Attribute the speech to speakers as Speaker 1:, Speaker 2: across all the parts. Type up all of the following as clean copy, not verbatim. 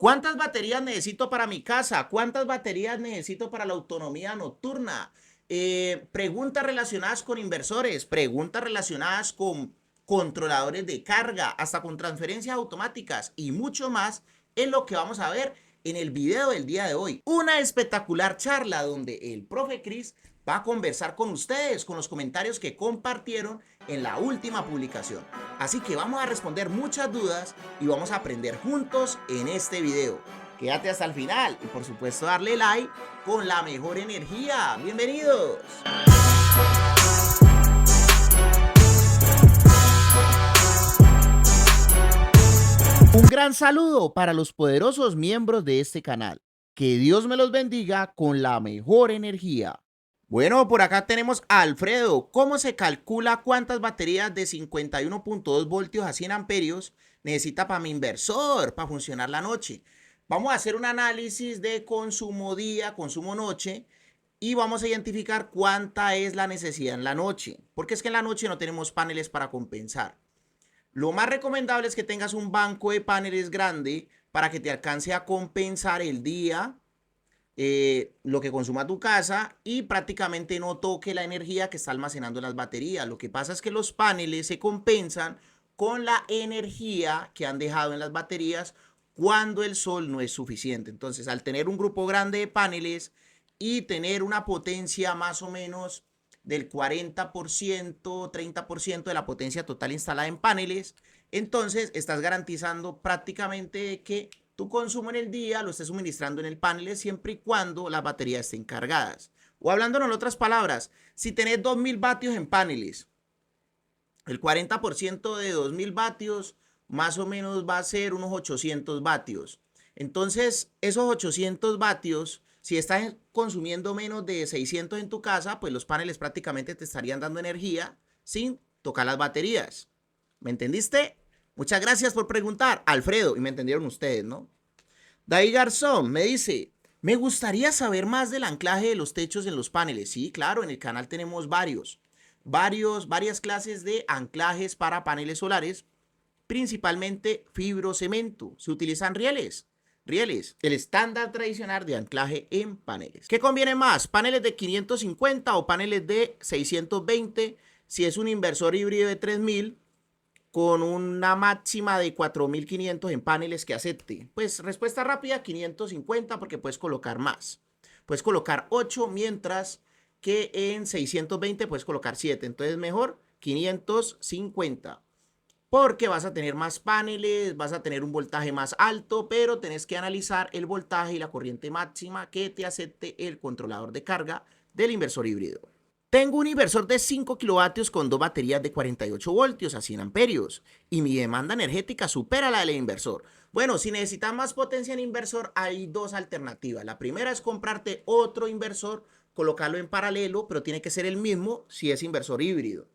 Speaker 1: ¿Cuántas baterías necesito para mi casa? ¿Cuántas baterías necesito para la autonomía nocturna? Preguntas relacionadas con inversores, preguntas relacionadas con controladores de carga, hasta con transferencias automáticas y mucho más es lo que vamos a ver en el video del día de hoy. Una espectacular charla donde el profe Chris va a conversar con ustedes, con los comentarios que compartieron en la última publicación. Así que vamos a responder muchas dudas y vamos a aprender juntos en este video. Quédate hasta el final y por supuesto darle like con la mejor energía. ¡Bienvenidos! Un gran saludo para los poderosos miembros de este canal. Que Dios me los bendiga con la mejor energía. Bueno, por acá tenemos a Alfredo. ¿Cómo se calcula cuántas baterías de 51.2 voltios a 100 amperios necesita para mi inversor, para funcionar la noche? Vamos a hacer un análisis de consumo día, consumo noche y vamos a identificar cuánta es la necesidad en la noche, porque es que en la noche no tenemos paneles para compensar. Lo más recomendable es que tengas un banco de paneles grande para que te alcance a compensar el día, lo que consuma tu casa y prácticamente no toque la energía que está almacenando en las baterías. Lo que pasa es que los paneles se compensan con la energía que han dejado en las baterías cuando el sol no es suficiente. Entonces, al tener un grupo grande de paneles y tener una potencia más o menos del 40%, 30% de la potencia total instalada en paneles, entonces estás garantizando prácticamente que tu consumo en el día lo estés suministrando en el panel siempre y cuando las baterías estén cargadas. O hablando en otras palabras, si tenés 2000 vatios en paneles, el 40% de 2000 vatios más o menos va a ser unos 800 vatios. Entonces, esos 800 vatios, si estás consumiendo menos de 600 en tu casa, pues los paneles prácticamente te estarían dando energía sin tocar las baterías. ¿Me entendiste? Muchas gracias por preguntar, Alfredo, y me entendieron ustedes, ¿no? David Garzón me dice, me gustaría saber más del anclaje de los techos en los paneles. Sí, claro, en el canal tenemos varias clases de anclajes para paneles solares, principalmente fibrocemento. Se utilizan rieles, el estándar tradicional de anclaje en paneles. ¿Qué conviene más? ¿Paneles de 550 o paneles de 620? Si es un inversor híbrido de 3000 con una máxima de 4500 en paneles que acepte. Pues respuesta rápida, 550 porque puedes colocar más. Puedes colocar 8 mientras que en 620 puedes colocar 7. Entonces mejor 550. Porque vas a tener más paneles, vas a tener un voltaje más alto, pero tenés que analizar el voltaje y la corriente máxima que te acepte el controlador de carga del inversor híbrido. Tengo un inversor de 5 kilovatios con dos baterías de 48 voltios a 100 amperios y mi demanda energética supera la del inversor. Bueno, si necesitas más potencia en inversor, hay dos alternativas. La primera es comprarte otro inversor, colocarlo en paralelo, pero tiene que ser el mismo si es inversor híbrido.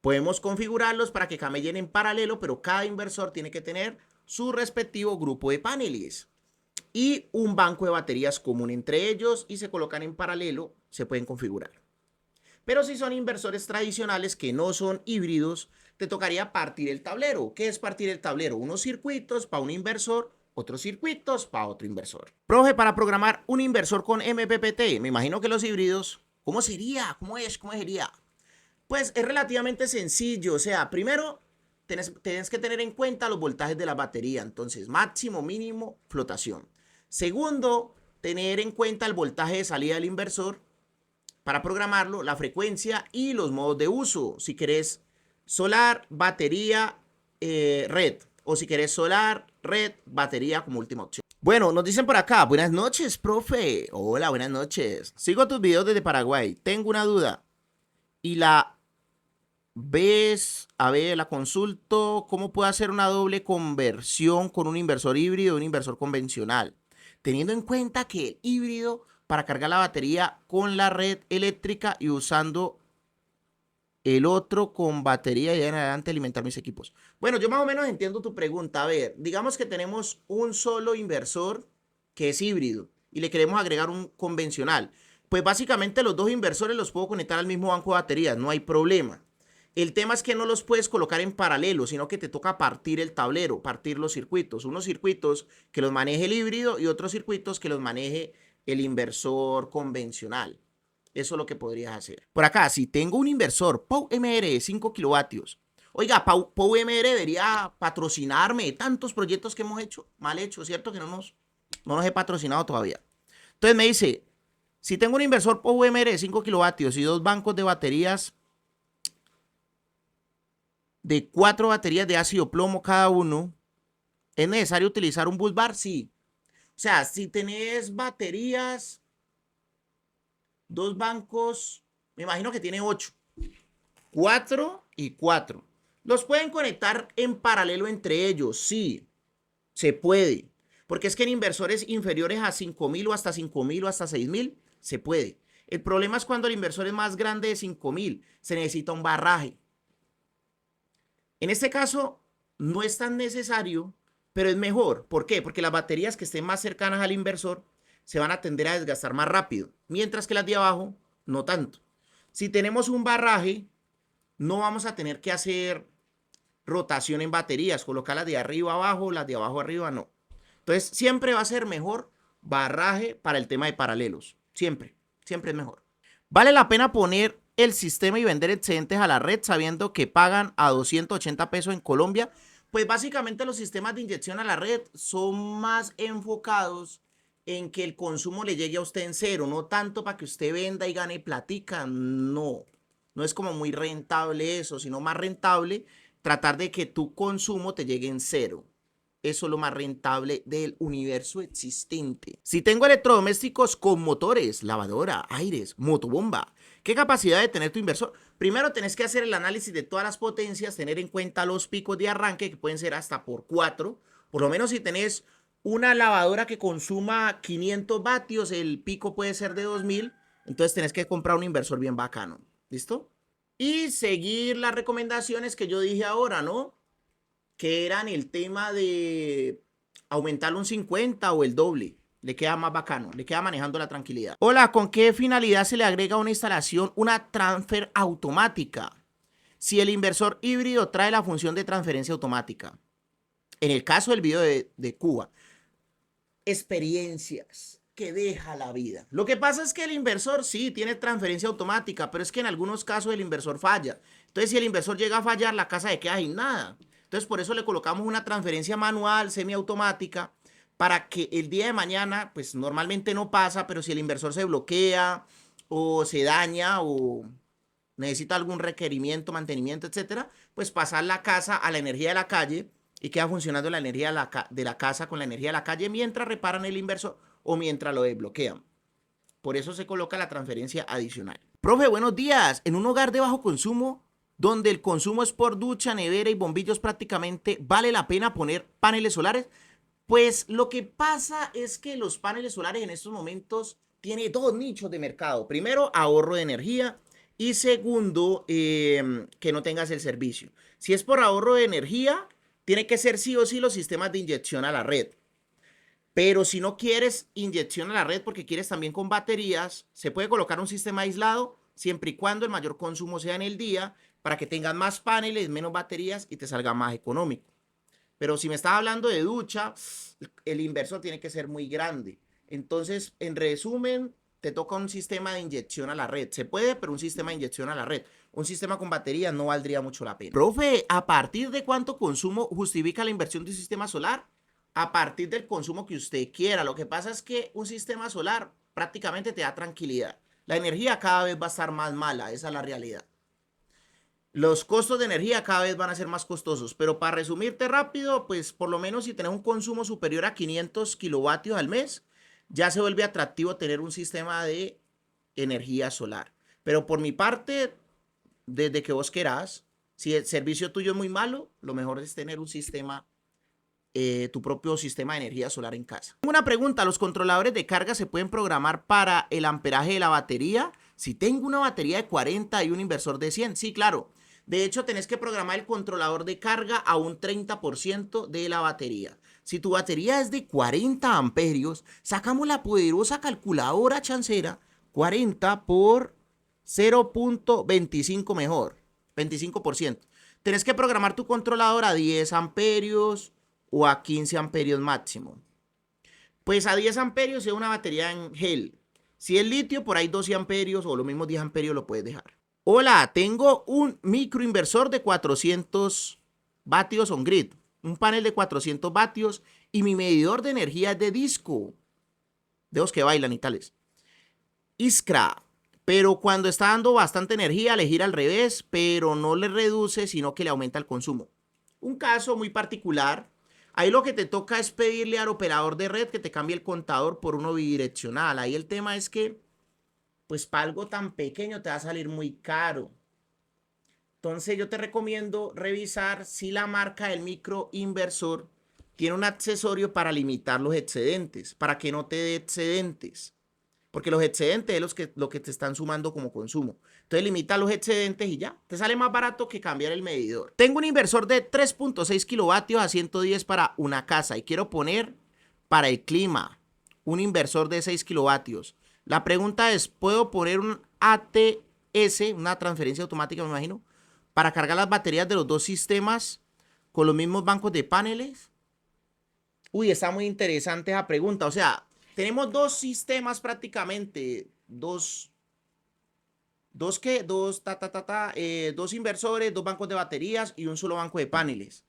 Speaker 1: Podemos configurarlos para que camellen en paralelo, pero cada inversor tiene que tener su respectivo grupo de paneles y un banco de baterías común entre ellos y se colocan en paralelo, se pueden configurar. Pero si son inversores tradicionales que no son híbridos, te tocaría partir el tablero. ¿Qué es partir el tablero? Unos circuitos para un inversor, otros circuitos para otro inversor. Profe, para programar un inversor con MPPT, me imagino que los híbridos, ¿cómo sería? ¿Cómo sería? Pues es relativamente sencillo. O sea, primero tenés que tener en cuenta los voltajes de la batería. Entonces, máximo, mínimo, flotación. Segundo, tener en cuenta el voltaje de salida del inversor para programarlo, la frecuencia y los modos de uso. Si querés solar, batería, red. O si querés solar, red, batería como última opción. Bueno, nos dicen por acá, buenas noches, profe. Hola, buenas noches. Sigo tus videos desde Paraguay. Tengo una duda. Y la ves, a ver, la consulto. ¿Cómo puedo hacer una doble conversión con un inversor híbrido y un inversor convencional? Teniendo en cuenta que el híbrido para cargar la batería con la red eléctrica y usando el otro con batería y en adelante alimentar mis equipos. Bueno, yo más o menos entiendo tu pregunta. A ver, digamos que tenemos un solo inversor que es híbrido y le queremos agregar un convencional. Pues básicamente los dos inversores los puedo conectar al mismo banco de baterías, no hay problema. El tema es que no los puedes colocar en paralelo, sino que te toca partir el tablero, partir los circuitos. Unos circuitos que los maneje el híbrido y otros circuitos que los maneje el inversor convencional. Eso es lo que podrías hacer. Por acá, si tengo un inversor PowMR de 5 kilovatios, oiga, PowMR debería patrocinarme de tantos proyectos que hemos hecho, mal hecho, ¿cierto? Que no nos he patrocinado todavía. Entonces me dice, si tengo un inversor PowMR de 5 kilovatios y dos bancos de baterías de 4 baterías de ácido plomo cada uno, ¿es necesario utilizar un bus bar? Sí. O sea, si tenés baterías, dos bancos, me imagino que tiene 8. 4 y 4. ¿Los pueden conectar en paralelo entre ellos? Sí, se puede. Porque es que en inversores inferiores a 5.000 o hasta 5.000 o hasta 6.000, se puede. El problema es cuando el inversor es más grande de 5.000, se necesita un barraje. En este caso, no es tan necesario, pero es mejor. ¿Por qué? Porque las baterías que estén más cercanas al inversor se van a tender a desgastar más rápido, mientras que las de abajo no tanto. Si tenemos un barraje, no vamos a tener que hacer rotación en baterías, colocar las de arriba abajo, las de abajo arriba, no. Entonces, siempre va a ser mejor barraje para el tema de paralelos. Siempre, siempre es mejor. ¿Vale la pena poner el sistema y vender excedentes a la red sabiendo que pagan a 280 pesos en Colombia? Pues básicamente los sistemas de inyección a la red son más enfocados en que el consumo le llegue a usted en cero, no tanto para que usted venda y gane platica, no. No es como muy rentable eso, sino más rentable tratar de que tu consumo te llegue en cero. Eso es lo más rentable del universo existente. Si tengo electrodomésticos con motores, lavadora, aires, motobomba, ¿qué capacidad de tener tu inversor? Primero tenés que hacer el análisis de todas las potencias, tener en cuenta los picos de arranque, que pueden ser hasta por 4. Por lo menos si tenés una lavadora que consuma 500 vatios, el pico puede ser de 2.000. Entonces tenés que comprar un inversor bien bacano. ¿Listo? Y seguir las recomendaciones que yo dije ahora, ¿no? Que eran el tema de aumentar un 50 o el doble. Le queda más bacano, le queda manejando la tranquilidad. Hola, ¿con qué finalidad se le agrega a una instalación una transfer automática? Si el inversor híbrido trae la función de transferencia automática. En el caso del video de Cuba, experiencias que deja la vida. Lo que pasa es que el inversor sí tiene transferencia automática, pero es que en algunos casos el inversor falla. Entonces, si el inversor llega a fallar, la casa se queda sin nada. Entonces, por eso le colocamos una transferencia manual, semiautomática, para que el día de mañana, pues normalmente no pasa, pero si el inversor se bloquea o se daña o necesita algún requerimiento, mantenimiento, etcétera, pues pasar la casa a la energía de la calle y queda funcionando la energía de la casa con la energía de la calle mientras reparan el inversor o mientras lo desbloquean. Por eso se coloca la transferencia adicional. Profe, buenos días. En un hogar de bajo consumo, donde el consumo es por ducha, nevera y bombillos prácticamente, ¿vale la pena poner paneles solares? Pues lo que pasa es que los paneles solares en estos momentos tienen dos nichos de mercado. Primero, ahorro de energía y segundo, que no tengas el servicio. Si es por ahorro de energía, tiene que ser sí o sí los sistemas de inyección a la red. Pero si no quieres inyección a la red porque quieres también con baterías, se puede colocar un sistema aislado siempre y cuando el mayor consumo sea en el día para que tengas más paneles, menos baterías y te salga más económico. Pero si me estás hablando de ducha, el inversor tiene que ser muy grande. Entonces, en resumen, te toca un sistema de inyección a la red. Se puede, pero un sistema de inyección a la red. Un sistema con baterías no valdría mucho la pena. Profe, ¿a partir de cuánto consumo justifica la inversión de un sistema solar? A partir del consumo que usted quiera. Lo que pasa es que un sistema solar prácticamente te da tranquilidad. La energía cada vez va a estar más mala, esa es la realidad. Los costos de energía cada vez van a ser más costosos, pero para resumirte rápido, pues por lo menos si tenés un consumo superior a 500 kilovatios al mes, ya se vuelve atractivo tener un sistema de energía solar. Pero por mi parte, desde que vos querás, si el servicio tuyo es muy malo, lo mejor es tener un sistema, tu propio sistema de energía solar en casa. Una pregunta, ¿los controladores de carga se pueden programar para el amperaje de la batería? Si tengo una batería de 40 y un inversor de 100, sí, claro. De hecho, tenés que programar el controlador de carga a un 30% de la batería. Si tu batería es de 40 amperios, sacamos la poderosa calculadora chancera, 40 por 0.25 mejor. 25%. Tenés que programar tu controlador a 10 amperios o a 15 amperios máximo. Pues a 10 amperios es una batería en gel. Si es litio, por ahí 12 amperios o los mismos 10 amperios lo puedes dejar. Hola, tengo un microinversor de 400 vatios on-grid. Un panel de 400 vatios y mi medidor de energía es de disco. De los que bailan y tales. Iskra. Pero cuando está dando bastante energía le gira al revés, pero no le reduce, sino que le aumenta el consumo. Un caso muy particular. Ahí lo que te toca es pedirle al operador de red que te cambie el contador por uno bidireccional. Ahí el tema es que, pues para algo tan pequeño te va a salir muy caro. Entonces yo te recomiendo revisar si la marca del microinversor tiene un accesorio para limitar los excedentes, para que no te dé excedentes. Porque los excedentes es lo que te están sumando como consumo. Entonces limita los excedentes y ya. Te sale más barato que cambiar el medidor. Tengo un inversor de 3.6 kilovatios a 110 para una casa y quiero poner para el clima un inversor de 6 kilovatios. La pregunta es, ¿puedo poner un ATS, una transferencia automática me imagino, para cargar las baterías de los dos sistemas con los mismos bancos de paneles? Uy, está muy interesante esa pregunta. O sea, tenemos dos sistemas prácticamente, dos inversores, dos bancos de baterías y un solo banco de paneles.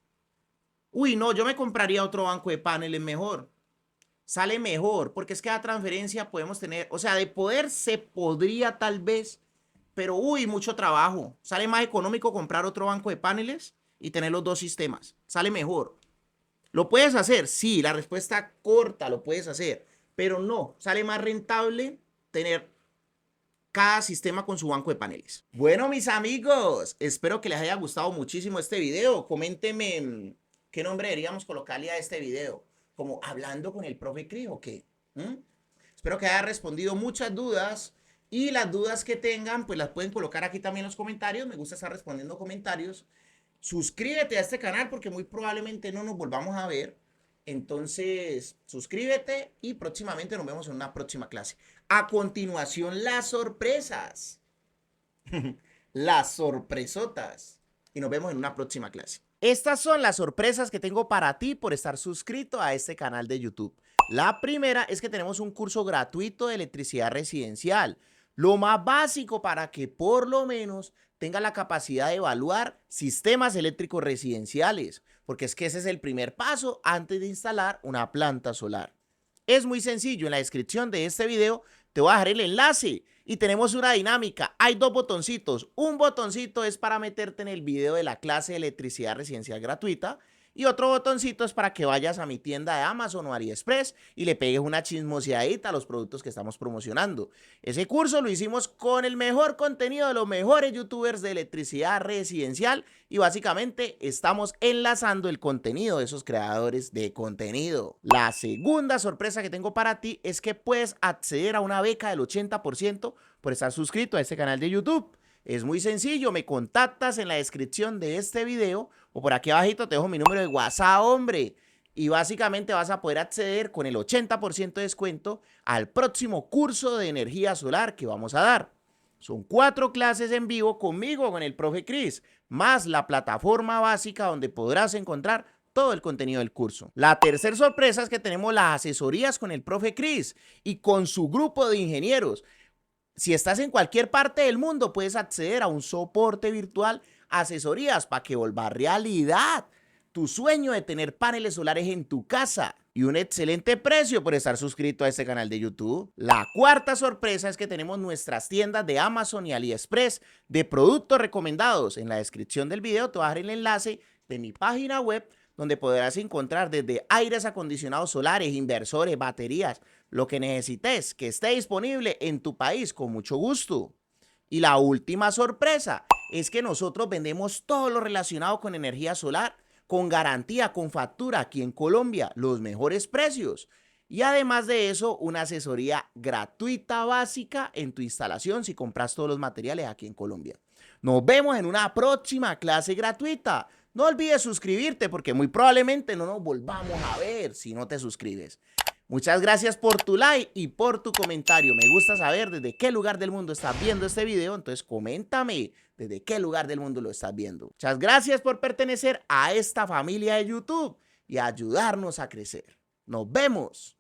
Speaker 1: Uy, no, yo me compraría otro banco de paneles mejor. Sale mejor, porque es que la transferencia podemos tener, o sea, de poder se podría tal vez, pero uy, mucho trabajo. Sale más económico comprar otro banco de paneles y tener los dos sistemas. Sale mejor. ¿Lo puedes hacer? Sí, la respuesta corta, lo puedes hacer. Pero no, sale más rentable tener cada sistema con su banco de paneles. Bueno, mis amigos, espero que les haya gustado muchísimo este video. Coméntenme qué nombre deberíamos colocarle a este video. Como hablando con el profe Cris o qué. Espero que haya respondido muchas dudas. Y las dudas que tengan, pues las pueden colocar aquí también en los comentarios. Me gusta estar respondiendo comentarios. Suscríbete a este canal porque muy probablemente no nos volvamos a ver. Entonces, suscríbete y próximamente nos vemos en una próxima clase. A continuación, las sorpresas. Las sorpresotas. Y nos vemos en una próxima clase. Estas son las sorpresas que tengo para ti por estar suscrito a este canal de YouTube. La primera es que tenemos un curso gratuito de electricidad residencial. Lo más básico para que por lo menos tenga la capacidad de evaluar sistemas eléctricos residenciales, porque es que ese es el primer paso antes de instalar una planta solar. Es muy sencillo, en la descripción de este video te voy a dejar el enlace y tenemos una dinámica. Hay dos botoncitos. Un botoncito es para meterte en el video de la clase de electricidad residencial gratuita y otro botoncito es para que vayas a mi tienda de Amazon o AliExpress y le pegues una chismoseadita a los productos que estamos promocionando. Ese curso lo hicimos con el mejor contenido de los mejores youtubers de electricidad residencial y básicamente estamos enlazando el contenido de esos creadores de contenido. La segunda sorpresa que tengo para ti es que puedes acceder a una beca del 80% por estar suscrito a este canal de YouTube. Es muy sencillo, me contactas en la descripción de este video o por aquí abajito te dejo mi número de WhatsApp, hombre. Y básicamente vas a poder acceder con el 80% de descuento al próximo curso de energía solar que vamos a dar. Son 4 clases en vivo conmigo, con el profe Cris, más la plataforma básica donde podrás encontrar todo el contenido del curso. La tercera sorpresa es que tenemos las asesorías con el profe Cris y con su grupo de ingenieros. Si estás en cualquier parte del mundo, puedes acceder a un soporte virtual, asesorías para que vuelva realidad tu sueño de tener paneles solares en tu casa y un excelente precio por estar suscrito a este canal de YouTube. La cuarta sorpresa es que tenemos nuestras tiendas de Amazon y AliExpress de productos recomendados. En la descripción del video te voy a dejar el enlace de mi página web donde podrás encontrar desde aires acondicionados solares, inversores, baterías, lo que necesites que esté disponible en tu país con mucho gusto. Y la última sorpresa es que nosotros vendemos todo lo relacionado con energía solar, con garantía, con factura aquí en Colombia, los mejores precios. Y además de eso, una asesoría gratuita básica en tu instalación si compras todos los materiales aquí en Colombia. Nos vemos en una próxima clase gratuita. No olvides suscribirte porque muy probablemente no nos volvamos a ver si no te suscribes. Muchas gracias por tu like y por tu comentario. Me gusta saber desde qué lugar del mundo estás viendo este video, entonces coméntame desde qué lugar del mundo lo estás viendo. Muchas gracias por pertenecer a esta familia de YouTube y ayudarnos a crecer. Nos vemos.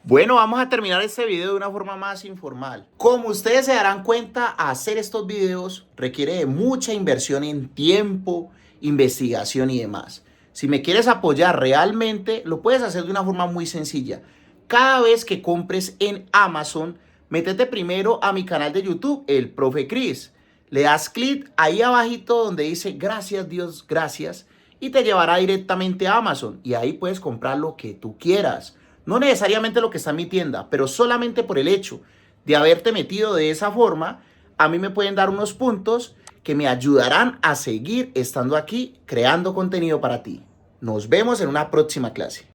Speaker 1: Bueno, vamos a terminar este video de una forma más informal. Como ustedes se darán cuenta, hacer estos videos requiere de mucha inversión en tiempo, investigación y demás. Si me quieres apoyar realmente, lo puedes hacer de una forma muy sencilla. Cada vez que compres en Amazon, métete primero a mi canal de YouTube, El Profe Cris. Le das clic ahí abajito donde dice gracias Dios, gracias, y te llevará directamente a Amazon. Y ahí puedes comprar lo que tú quieras. No necesariamente lo que está en mi tienda, pero solamente por el hecho de haberte metido de esa forma, a mí me pueden dar unos puntos que me ayudarán a seguir estando aquí creando contenido para ti. Nos vemos en una próxima clase.